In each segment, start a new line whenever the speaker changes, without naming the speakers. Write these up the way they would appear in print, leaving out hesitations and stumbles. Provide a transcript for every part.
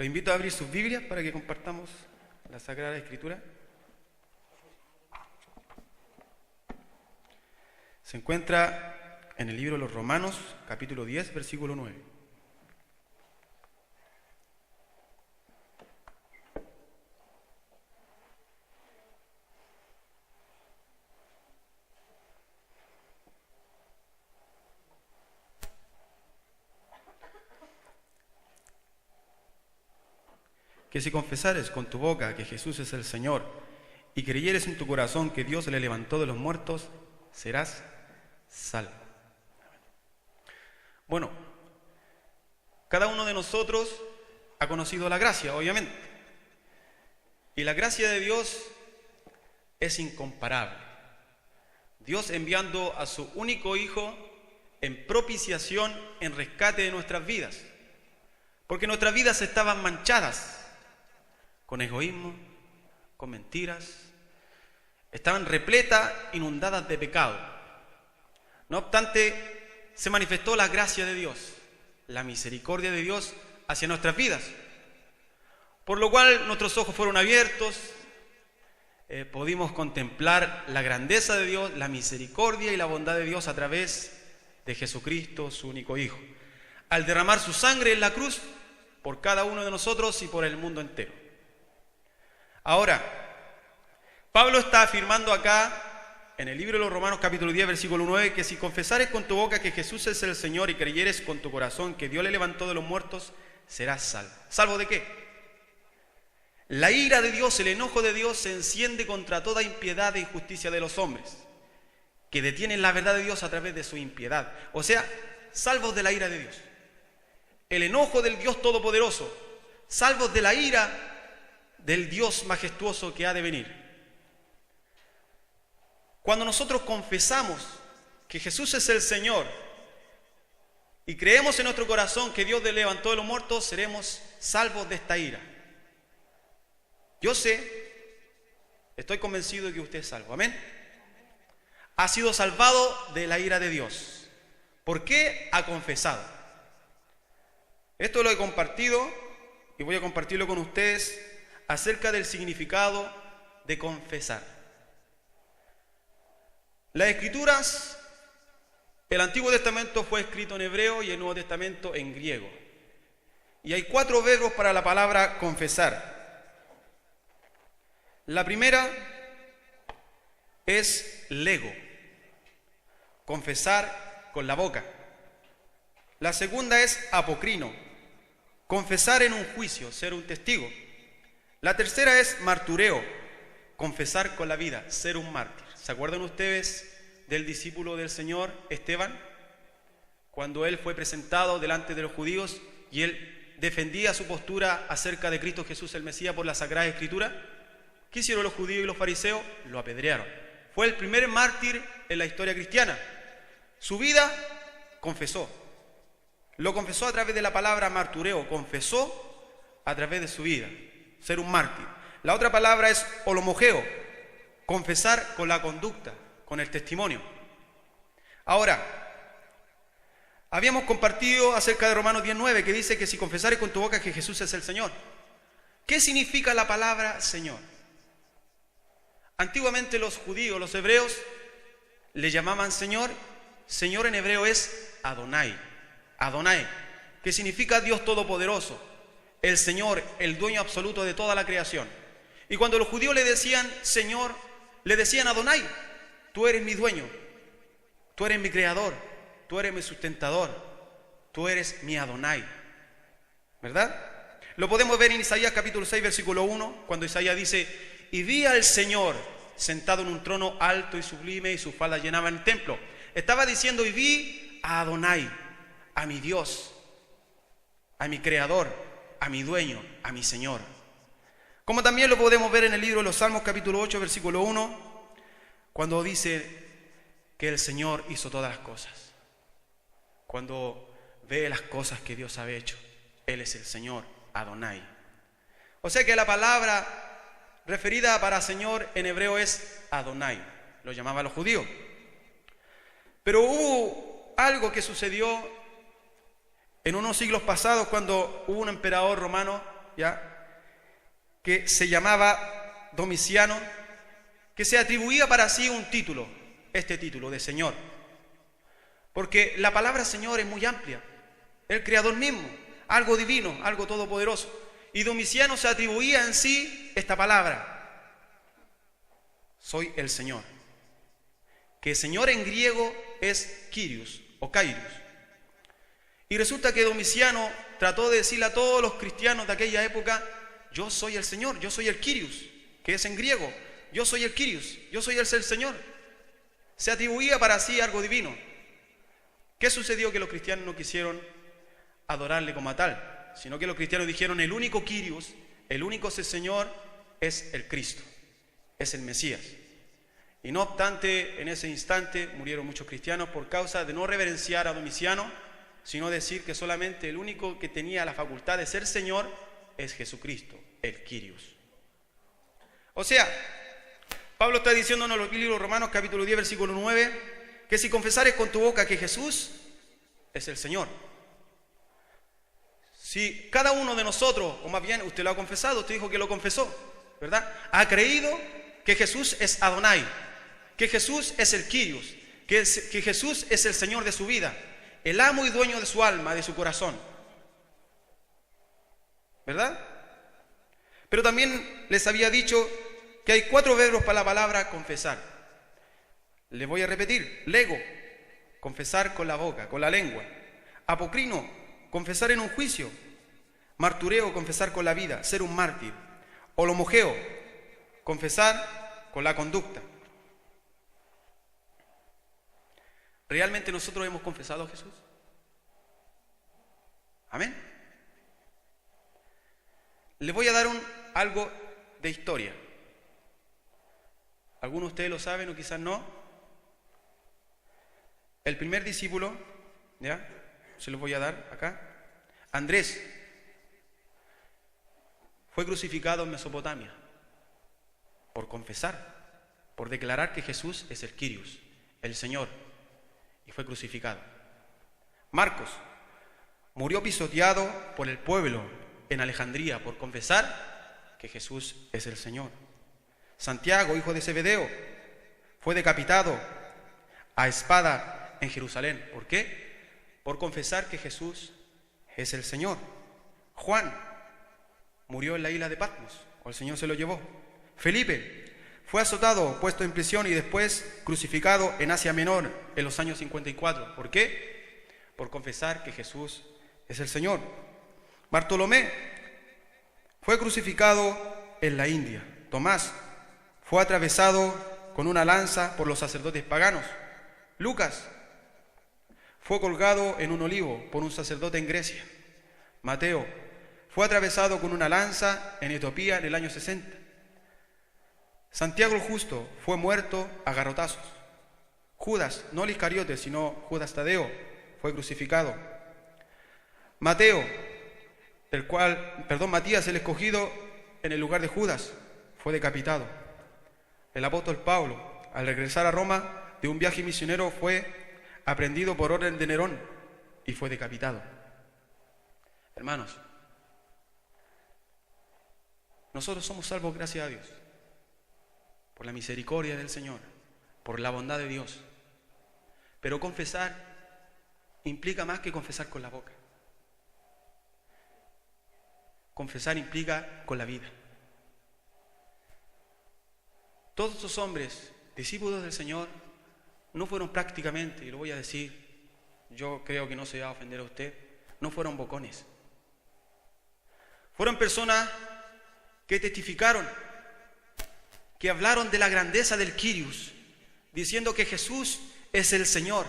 Los invito a abrir sus Biblias para que compartamos la Sagrada Escritura. Se encuentra en el libro de los Romanos, capítulo 10, versículo 9. Que si confesares con tu boca que Jesús es el Señor y creyeres en tu corazón que Dios le levantó de los muertos, serás salvo. Bueno, cada uno de nosotros ha conocido la gracia, obviamente. Y la gracia de Dios es incomparable. Dios enviando a su único Hijo en propiciación, en rescate de nuestras vidas. Porque nuestras vidas estaban manchadas con egoísmo, con mentiras, estaban repletas, inundadas de pecado. No obstante, se manifestó la gracia de Dios, la misericordia de Dios hacia nuestras vidas, por lo cual nuestros ojos fueron abiertos, pudimos contemplar la grandeza de Dios, la misericordia y la bondad de Dios a través de Jesucristo, su único Hijo, al derramar su sangre en la cruz por cada uno de nosotros y por el mundo entero. Ahora, Pablo está afirmando acá, en el libro de los Romanos capítulo 10, versículo 9, que si confesares con tu boca que Jesús es el Señor y creyeres con tu corazón que Dios le levantó de los muertos, serás salvo. ¿Salvo de qué? La ira de Dios, el enojo de Dios se enciende contra toda impiedad e injusticia de los hombres, que detienen la verdad de Dios a través de su impiedad. O sea, salvos de la ira de Dios. El enojo del Dios Todopoderoso, salvos de la ira del Dios majestuoso que ha de venir. Cuando nosotros confesamos que Jesús es el Señor y creemos en nuestro corazón que Dios le levantó de los muertos, seremos salvos de esta ira. Yo estoy convencido de que usted es salvo. Amén. Ha sido salvado de la ira de Dios. ¿Por qué? Ha confesado. Esto lo he compartido y voy a compartirlo con ustedes acerca del significado de confesar. Las Escrituras, el Antiguo Testamento fue escrito en hebreo y el Nuevo Testamento en griego. Y hay 4 verbos para la palabra confesar. La primera es lego, confesar con la boca. La segunda es apocrino, confesar en un juicio, ser un testigo. La tercera es martureo, confesar con la vida, ser un mártir. ¿Se acuerdan ustedes del discípulo del Señor, Esteban? Cuando él fue presentado delante de los judíos y él defendía su postura acerca de Cristo Jesús el Mesías por la Sagrada Escritura. ¿Qué hicieron los judíos y los fariseos? Lo apedrearon. Fue el primer mártir en la historia cristiana. Su vida confesó. Lo confesó a través de la palabra martureo, confesó a través de su vida. Ser un mártir. La otra palabra es olomogeo, confesar con la conducta, con el testimonio. Ahora, habíamos compartido acerca de Romanos 10:9, que dice que si confesares con tu boca que Jesús es el Señor. ¿Qué significa la palabra Señor? Antiguamente los judíos, los hebreos, le llamaban Señor. Señor en hebreo es Adonai. Adonai, que significa Dios Todopoderoso. El Señor, el dueño absoluto de toda la creación. Y cuando los judíos le decían Señor, le decían Adonai, tú eres mi dueño, tú eres mi creador, tú eres mi sustentador, tú eres mi Adonai. ¿Verdad? Lo podemos ver en Isaías capítulo 6, versículo 1, cuando Isaías dice, y vi al Señor sentado en un trono alto y sublime y sus faldas llenaban el templo. Estaba diciendo, y vi a Adonai, a mi Dios, a mi creador, a mi dueño, a mi Señor. Como también lo podemos ver en el libro de los Salmos capítulo 8, versículo 1, cuando dice que el Señor hizo todas las cosas. Cuando ve las cosas que Dios ha hecho, Él es el Señor, Adonai. O sea que la palabra referida para Señor en hebreo es Adonai, lo llamaban los judíos. Pero hubo algo que sucedió en unos siglos pasados cuando hubo un emperador romano ¿ya?, que se llamaba Domiciano, que se atribuía para sí un título, este título de Señor. Porque la palabra Señor es muy amplia. El Creador mismo, algo divino, algo todopoderoso. Y Domiciano se atribuía en sí esta palabra: soy el Señor. Que Señor en griego es Kyrios o Kairos. Y resulta que Domiciano trató de decirle a todos los cristianos de aquella época: yo soy el Señor, yo soy el Kyrios, que es en griego. Yo soy el Kyrios, yo soy el Señor. Se atribuía para sí algo divino. ¿Qué sucedió? Que los cristianos no quisieron adorarle como a tal, sino que los cristianos dijeron: el único Kyrios, el único Señor es el Cristo, es el Mesías. Y no obstante, en ese instante murieron muchos cristianos por causa de no reverenciar a Domiciano, sino decir que solamente el único que tenía la facultad de ser Señor es Jesucristo, el Kyrios. O sea, Pablo está diciéndonos en los libros Romanos capítulo 10 versículo 9, que si confesares con tu boca que Jesús es el Señor. Si cada uno de nosotros, o más bien usted lo ha confesado, usted dijo que lo confesó, ¿verdad?, ha creído que Jesús es Adonai, que Jesús es el Kyrios, que Jesús es el Señor de su vida, el amo y dueño de su alma, de su corazón, ¿verdad? Pero también les había dicho que hay 4 verbos para la palabra confesar. Les voy a repetir: lego, confesar con la boca, con la lengua; apocrino, confesar en un juicio; martureo, confesar con la vida, ser un mártir; olomogeo, confesar con la conducta. ¿Realmente nosotros hemos confesado a Jesús? Amén. Les voy a dar algo de historia. Algunos de ustedes lo saben o quizás no. El primer discípulo, ¿ya?, se los voy a dar acá. Andrés fue crucificado en Mesopotamia por confesar, por declarar que Jesús es el Kyrios, el Señor, y fue crucificado. Marcos murió pisoteado por el pueblo en Alejandría por confesar que Jesús es el Señor. Santiago, hijo de Zebedeo, fue decapitado a espada en Jerusalén. ¿Por qué? Por confesar que Jesús es el Señor. Juan murió en la isla de Patmos, o el Señor se lo llevó. Felipe fue azotado, puesto en prisión y después crucificado en Asia Menor en los años 54. ¿Por qué? Por confesar que Jesús es el Señor. Bartolomé fue crucificado en la India. Tomás fue atravesado con una lanza por los sacerdotes paganos. Lucas fue colgado en un olivo por un sacerdote en Grecia. Mateo fue atravesado con una lanza en Etiopía en el año 60. Santiago el Justo fue muerto a garrotazos. Judas, no el Iscariote, sino Judas Tadeo, fue crucificado. Matías el escogido en el lugar de Judas, fue decapitado. El apóstol Pablo, al regresar a Roma de un viaje misionero, fue aprehendido por orden de Nerón y fue decapitado. Hermanos, nosotros somos salvos gracias a Dios, por la misericordia del Señor, por la bondad de Dios. Pero confesar implica más que confesar con la boca. Confesar implica con la vida. Todos estos hombres, discípulos del Señor, no fueron prácticamente, y lo voy a decir, yo creo que no se va a ofender a usted, no fueron bocones. Fueron personas que testificaron, que hablaron de la grandeza del Kyrios, diciendo que Jesús es el Señor,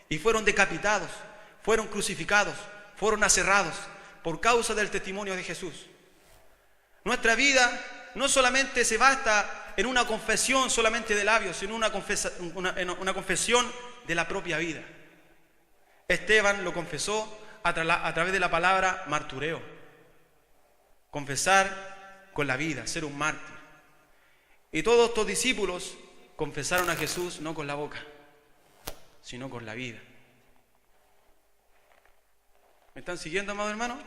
y fueron decapitados, fueron crucificados, fueron aserrados por causa del testimonio de Jesús. Nuestra vida no solamente se basta en una confesión solamente de labios, sino una confesión de la propia vida. Esteban lo confesó a través de la palabra martureo. Confesar con la vida, ser un mártir. Y todos estos discípulos confesaron a Jesús no con la boca, sino con la vida. ¿Me están siguiendo, amado hermano?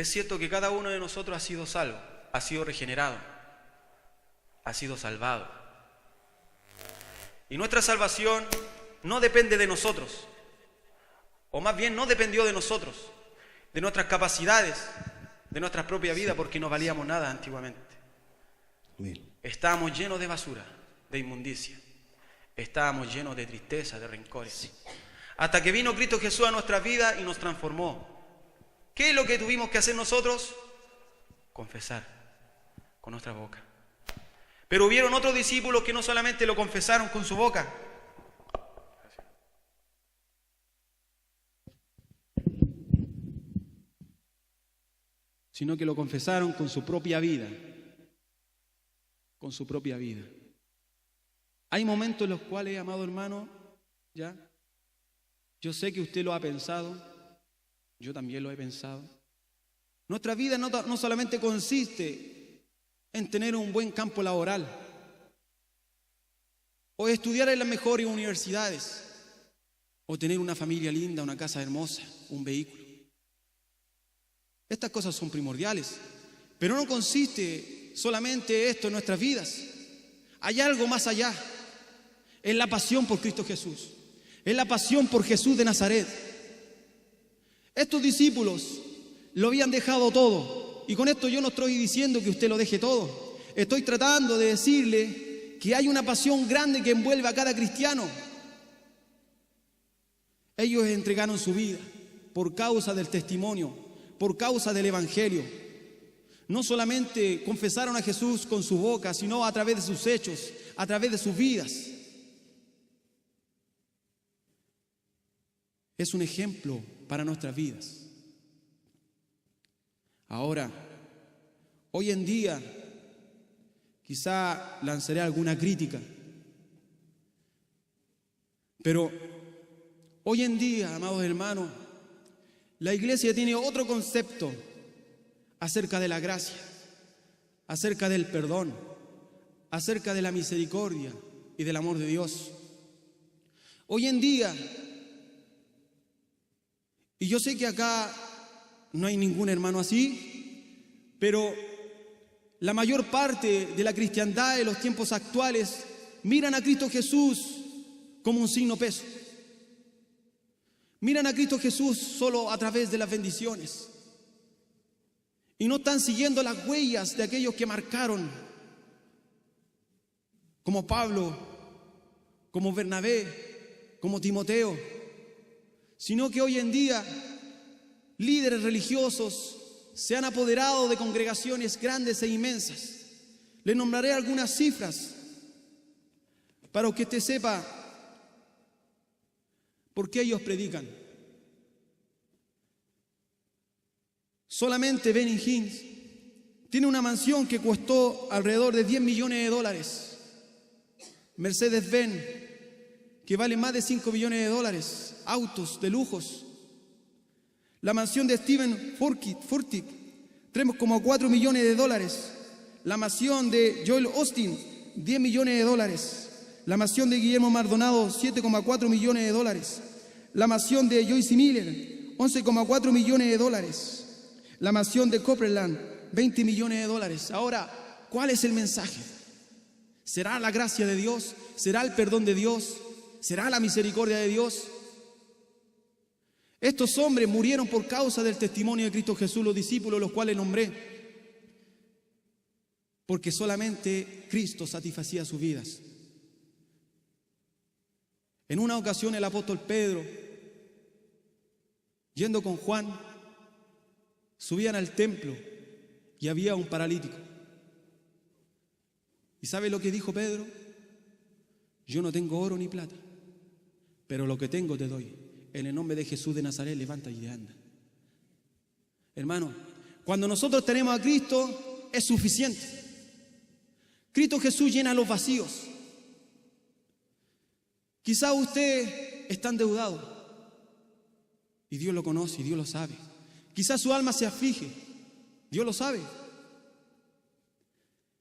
es cierto que cada uno de nosotros ha sido salvo, ha sido regenerado, ha sido salvado. Y nuestra salvación no depende de nosotros, o más bien no dependió de nosotros, de nuestras capacidades, de nuestra propia vida, porque no valíamos nada antiguamente. Estábamos llenos de basura, de inmundicia. Estábamos llenos de tristeza, de rencores. Hasta que vino Cristo Jesús a nuestra vida y nos transformó. ¿Qué es lo que tuvimos que hacer nosotros? Confesar con nuestra boca. Pero hubieron otros discípulos que no solamente lo confesaron con su boca, sino que lo confesaron con su propia vida. Con su propia vida. Hay momentos en los cuales, amado hermano, ya, yo sé que usted lo ha pensado, yo también lo he pensado. Nuestra vida no solamente consiste en tener un buen campo laboral o estudiar en las mejores universidades o tener una familia linda, una casa hermosa, un vehículo. Estas cosas son primordiales, pero no consiste solamente esto en nuestras vidas. Hay algo más allá. Es la pasión por Cristo Jesús. Es la pasión por Jesús de Nazaret. Estos discípulos lo habían dejado todo. Y con esto yo no estoy diciendo que usted lo deje todo. Estoy tratando de decirle que hay una pasión grande que envuelve a cada cristiano. Ellos entregaron su vida por causa del testimonio, por causa del Evangelio. No solamente confesaron a Jesús con su boca, sino a través de sus hechos, a través de sus vidas. Es un ejemplo para nuestras vidas. Ahora, hoy en día, quizá lanzaré alguna crítica, pero hoy en día, amados hermanos, la iglesia tiene otro concepto acerca de la gracia, acerca del perdón, acerca de la misericordia y del amor de Dios. Hoy en día, y yo sé que acá no hay ningún hermano así, pero la mayor parte de la cristiandad de los tiempos actuales miran a Cristo Jesús como un signo peso. Miran a Cristo Jesús solo a través de las bendiciones. Y no están siguiendo las huellas de aquellos que marcaron, como Pablo, como Bernabé, como Timoteo, sino que hoy en día líderes religiosos se han apoderado de congregaciones grandes e inmensas. Le nombraré algunas cifras para que usted sepa por qué ellos predican. Solamente Benny Hinn tiene una mansión que costó alrededor de $10 millones. Mercedes-Benz, que vale más de $5 millones. Autos de lujos. La mansión de Stephen Furtick, 3,4 millones de dólares. La mansión de Joel Austin, $10 millones. La mansión de Guillermo Maldonado, $7,4 millones. La mansión de Joyce Miller, $11,4 millones. La mansión de Copperland, $20 millones. Ahora, ¿cuál es el mensaje? ¿Será la gracia de Dios? ¿Será el perdón de Dios? ¿Será la misericordia de Dios? Estos hombres murieron por causa del testimonio de Cristo Jesús, los discípulos, los cuales nombré, porque solamente Cristo satisfacía sus vidas. En una ocasión el apóstol Pedro, yendo con Juan, subían al templo y había un paralítico. ¿Y sabe lo que dijo Pedro? Yo no tengo oro ni plata, pero lo que tengo te doy. En el nombre de Jesús de Nazaret, levanta y anda. Hermano, cuando nosotros tenemos a Cristo, es suficiente. Cristo Jesús llena los vacíos. Quizá usted está endeudado y Dios lo conoce y Dios lo sabe. Quizá su alma se aflige, Dios lo sabe.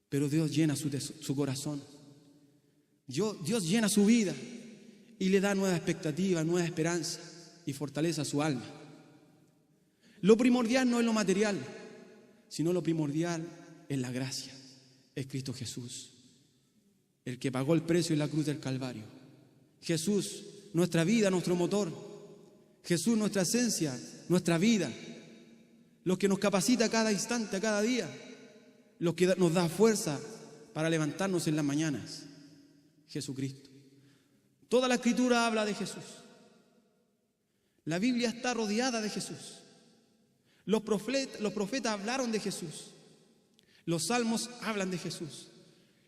Pero Dios llena su corazón. Dios llena su vida y le da nueva expectativa, nueva esperanza y fortaleza a su alma.
Lo primordial no es lo material, sino lo primordial es la gracia. Es Cristo Jesús, el que pagó el precio en la cruz del Calvario. Jesús, nuestra vida, nuestro motor. Jesús, nuestra esencia, nuestra vida. Lo que nos capacita cada instante, cada día. Lo que nos da fuerza para levantarnos en las mañanas. Jesucristo. Toda la Escritura habla de Jesús. La Biblia está rodeada de Jesús. Los profetas hablaron de Jesús. Los salmos hablan de Jesús.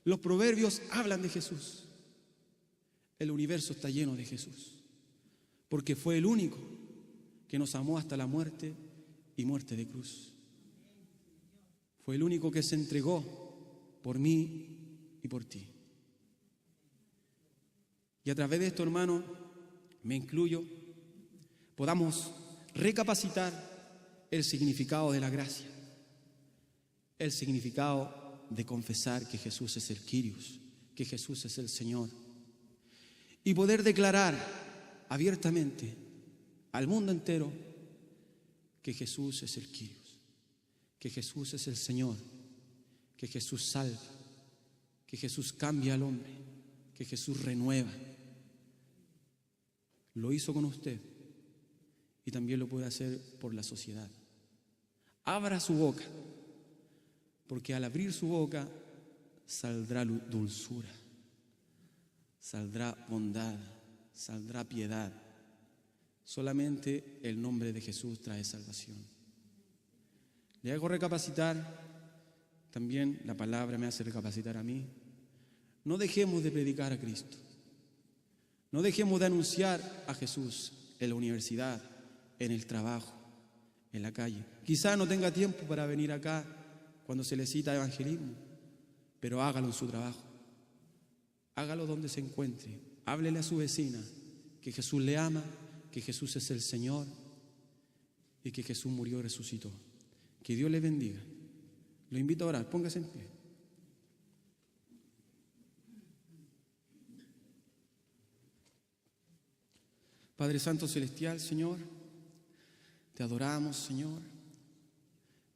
Los proverbios hablan de Jesús. El universo está lleno de Jesús. Porque fue el único que nos amó hasta la muerte y muerte de cruz. Fue el único que se entregó por mí y por ti. Y a través de esto, hermano, me incluyo, podamos recapacitar el significado de la gracia, el significado de confesar que Jesús es el Kyrios, que Jesús es el Señor, y poder declarar abiertamente al mundo entero que Jesús es el Kyrios, que Jesús es el Señor, que Jesús salva, que Jesús cambia al hombre, que Jesús renueva. Lo hizo con usted y también lo puede hacer por la sociedad. Abra su boca, porque al abrir su boca saldrá dulzura, saldrá bondad, saldrá piedad. Solamente el nombre de Jesús trae salvación. Le hago recapacitar, también la palabra me hace recapacitar a mí. No dejemos de predicar a Cristo. No dejemos de anunciar a Jesús en la universidad, en el trabajo, en la calle. Quizá no tenga tiempo para venir acá cuando se le cita evangelismo, pero hágalo en su trabajo. Hágalo donde se encuentre. Háblele a su vecina que Jesús le ama, que Jesús es el Señor y que Jesús murió y resucitó. Que Dios le bendiga. Lo invito a orar. Póngase en pie. Padre Santo Celestial, Señor, te adoramos, Señor.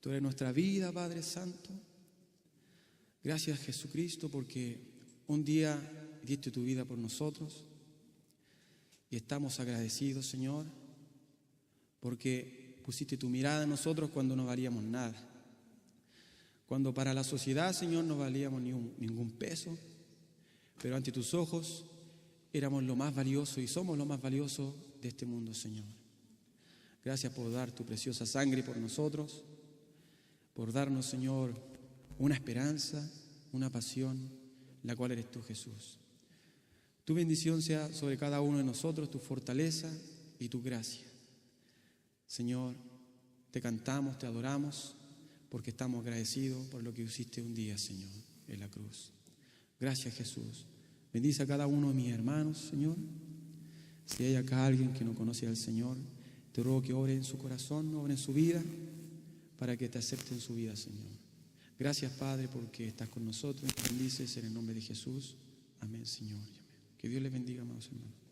Tú eres nuestra vida, Padre Santo. Gracias, Jesucristo, porque un día diste tu vida por nosotros y estamos agradecidos, Señor, porque pusiste tu mirada en nosotros cuando no valíamos nada. Cuando para la sociedad, Señor, no valíamos ningún peso, pero ante tus ojos éramos lo más valioso y somos lo más valioso de este mundo, Señor. Gracias por dar tu preciosa sangre por nosotros, por darnos, Señor, una esperanza, una pasión, la cual eres tú, Jesús. Tu bendición sea sobre cada uno de nosotros, tu fortaleza y tu gracia. Señor, te cantamos, te adoramos, porque estamos agradecidos por lo que hiciste un día, Señor, en la cruz. Gracias, Jesús. Bendice a cada uno de mis hermanos, Señor. Si hay acá alguien que no conoce al Señor, te ruego que ore en su corazón, ore en su vida, para que te acepte en su vida, Señor. Gracias, Padre, porque estás con nosotros. Bendices en el nombre de Jesús. Amén, Señor. Que Dios les bendiga, amados hermanos.